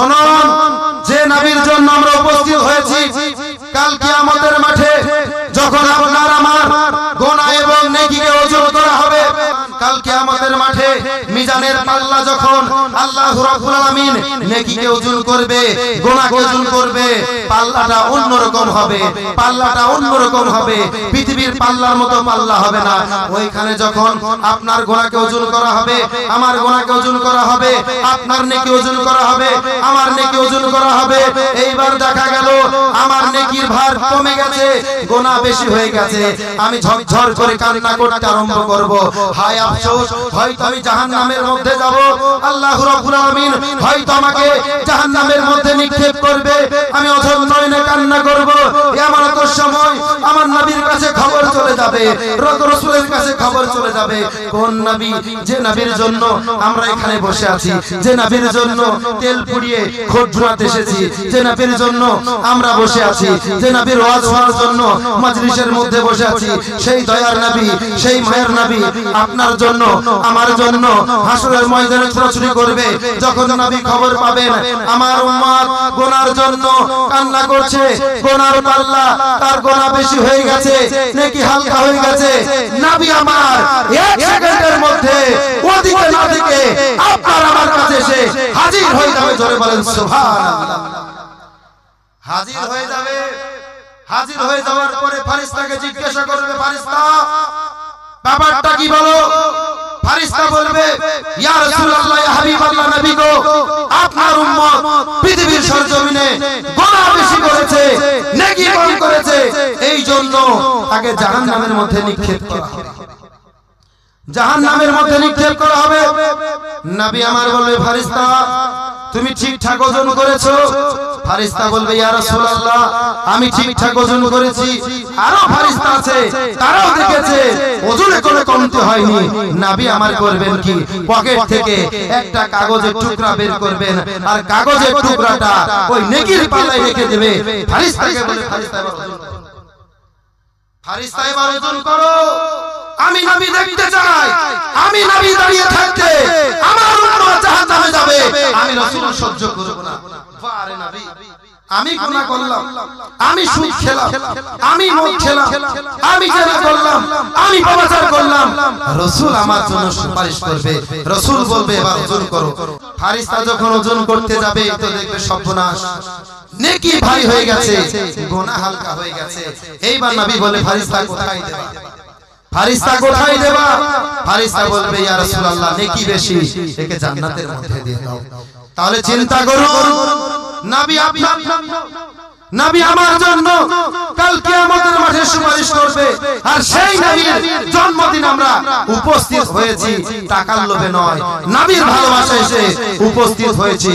শুনুন, যে নবীর জন্য আমরা উপস্থিত হয়েছি, কাল কিয়ামতের মাঠে যখন আপনার আমার গুনাহ এবং নেকিকে ওজন করা হবে, কাল কিয়ামতের মাঠে মিজানের পাল্লা যখন আল্লাহ রাব্বুল আলামিন নেকিকে ওজন করবে, গুনাহকে ওজন করবে, পাল্লাটা অন্যরকম হবে, পাল্লাটা অন্যরকম হবে, পৃথিবীর পাল্লার মতো পাল্লা হবে না। ওইখানে যখন আপনার গুনাহকে ওজন করা হবে, আমার গুনাহকে ওজন করা হবে, আপনার নেকি ওজন করা হবে, আমার নেকি ওজন করা হবে, এইবার দেখা গেল আমার নেকির ভার কমে গেছে, গুনাহ বেশি হয়ে গেছে, আমি ঝরঝর করে কান্না করতে আরম্ভ করব। হায় আফসোস, হয়তো আমি জাহান্নামের মধ্যে যাব, আল্লাহ রাব্বুল আলামিন হয়তো আমাকে জাহান্নামের মধ্যে নিক্ষেপ করবে, আমি অঝর নয়নে কান্না করব। এমন একটা সময় আমার নবীর কাছে খবর চলে যাবে, রাসূলের কাছে খবর চলে যাবে। কোন নবী? যে নবীর জন্য আমরা এখানে বসে আছি, যে নবীর জন্য তেল পুড়িয়ে খোঁজ ঝুরাতে এসেছি, যে নবীর জন্য আমরা বসে আছি, যে নবীর ওয়াজ শোনার জন্য মজলিসের মধ্যে বসে আছি, সেই দয়ার নবী, সেই মায়ের নবী আপনার জন্য আমার জন্য হাসরের ময়দানে ছোটাছুটি করবে। যখন নবী খবর পাবেন আমার উম্মত গুনার জন্য কান্না করছে, গুনার পাল্লা তার গুনাহ বেশি হয়ে গেছে, নেকি হালকা হয়ে গেছে, নবী আমার এক সেকেন্ডের মধ্যে ওদিকে না দিকে আপনার আমার কাছে এসে হাজির হয়ে যাবে। জোরে বলেন সুবহানাল্লাহ। হাজির হয়ে যাবে। হাজির হয়ে যাওয়ার পরে ফেরেশতাকে জিজ্ঞাসা করবে, ফেরেশতা ব্যাপারটা কি বলো? ফেরেশতা বলবে, ইয়া রাসূলুল্লাহ, ইয়া হাবিবাল্লাহ, নবী গো, আপনার উম্মত পৃথিবীর সরজমিনে গুনাহ বেশি করেছে, নেকি কম করেছে, এই জন্য তাকে জাহান্নামের মধ্যে নিক্ষেপ করা হবে, জাহান্নামের মধ্যে নিক্ষেপ করা হবে। নবী আমার বলবে, ফেরেশতা তুমি ঠিকঠাক ওজন করেছো? ফেরেশতা বলবে, ইয়া রাসূলুল্লাহ, আমি ঠিকঠাক ওজন করেছি। আরো ফেরেশতা আছে, তারাও দেখেছে ওজনে কোনো কমতি হয়নি। নবী আমার করবেন কি? পকেট থেকে একটা কাগজের টুকরা বের করবেন, আর কাগজের টুকরাটা ওই নেকির পাল্লায় রেখে দেবে। ফেরেশতাকে বলে, ফেরেশতা এবার ওজন করো, ফেরেশতা এবার ওজন করো। আমি নবী দেখতে চাই, আমি নবী দাঁড়িয়ে থাকতে আমার উম্মত জাহান্নামে যাবে, আমি রাসূল সহ্য করব না। আরে নবী, আমি গুনাহ করলাম, আমি সুদ খেলাম, আমি মদ খেলাম, আমি জেনা করলাম, আমি ব্যভিচার করলাম, রাসূল আমার জন্য সুপারিশ করবে। রাসূল বলবে, এবার ওজন করো। ফেরেশতা যখন ওজন করতে যাবে তো দেখবে সর্বনাশ, নেকি ভারী হয়ে গেছে, গুনাহ হালকা হয়ে গেছে। এইবার নবী বলে, ফেরেশতা কোথায় দেবা? ফেরেশতা কোথায় দেবা? ফেরেশতা বলবে, ইয়া রাসূলুল্লাহ, নেকি বেশি, একে জান্নাতের মধ্যে দিয়ে দাও। তাহলে চিন্তা করুন, নবী আপনার, নবী আমার জন্য কাল কিয়ামতের মাঠে সুপারিশ করবে, আর সেই নবীর জন্মদিন আমরা উপস্থিত হয়েছি টাকার লোভে নয়, নবীর ভালোবাসায় এসে উপস্থিত হয়েছি।